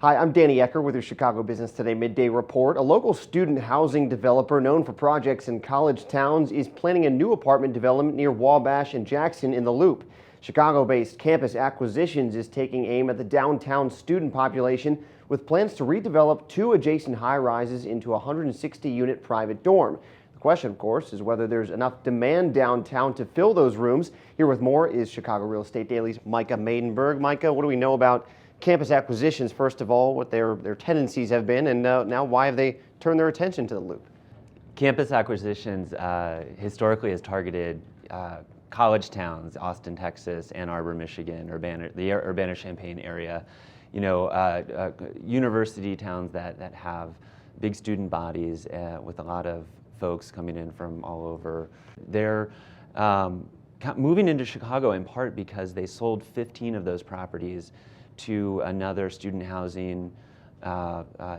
Hi, I'm Danny Ecker with your Chicago Business Today Midday Report. A local student housing developer known for projects in college towns is planning a new apartment development near Wabash and Jackson in the Loop. Chicago-based Campus Acquisitions is taking aim at the downtown student population with plans to redevelop 2 adjacent high-rises into a 160-unit private dorm. The question, of course, is whether there's enough demand downtown to fill those rooms. Here with more is Chicago Real Estate Daily's Micah Maidenberg. Micah, what do we know about Campus Acquisitions, first of all, what their tendencies have been, and now why have they turned their attention to the Loop? Campus Acquisitions historically has targeted college towns, Austin, Texas, Ann Arbor, Michigan, the Urbana-Champaign area, university towns that have big student bodies with a lot of folks coming in from all over. They're moving into Chicago in part because they sold 15 of those properties to another student housing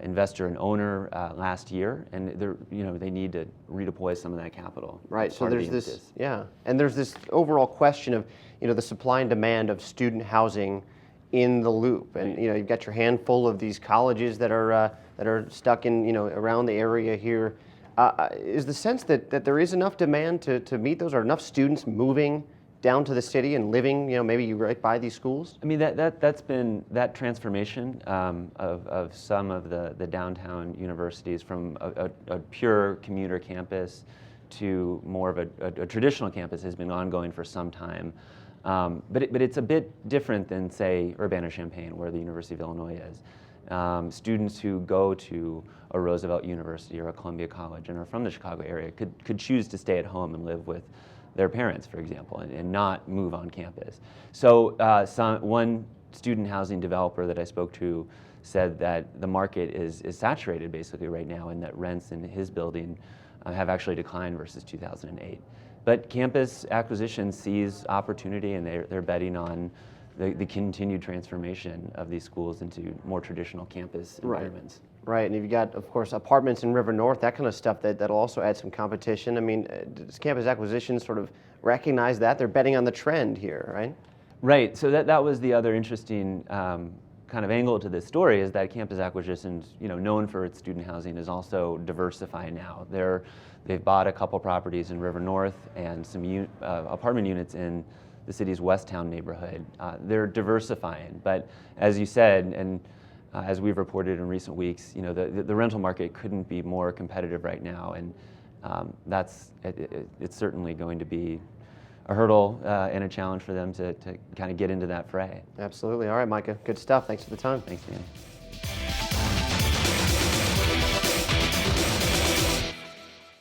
investor and owner last year, and they need to redeploy some of that capital. Right. So there's this, and there's this overall question of the supply and demand of student housing in the Loop, and you've got your handful of these colleges that are stuck in around the area here. Is the sense that there is enough demand to meet those? Are enough students moving down to the city and living, maybe right by these schools? I mean, that's been that transformation of some of the downtown universities from a pure commuter campus to more of a traditional campus has been ongoing for some time. But it's a bit different than, say, Urbana-Champaign, where the University of Illinois is. Students who go to a Roosevelt University or a Columbia College and are from the Chicago area could choose to stay at home and live with their parents, for example, and not move on campus. So one student housing developer that I spoke to said that the market is saturated basically right now, and that rents in his building have actually declined versus 2008. But Campus Acquisition sees opportunity, and they're betting on the continued transformation of these schools into more traditional campus environments. Right, and you've got, of course, apartments in River North, that kind of stuff that'll also add some competition. I mean, does Campus Acquisition sort of recognize that? They're betting on the trend here, right? Right, so that was the other interesting kind of angle to this story, is that Campus Acquisitions, known for its student housing, is also diversifying now. They've bought a couple properties in River North and some apartment units in the city's Westtown neighborhood. They're diversifying, but as you said, and as we've reported in recent weeks, the rental market couldn't be more competitive right now, and it's certainly going to be a hurdle and a challenge for them to kind of get into that fray. Absolutely. All right, Micah, good stuff. Thanks for the time. Thanks, Dan.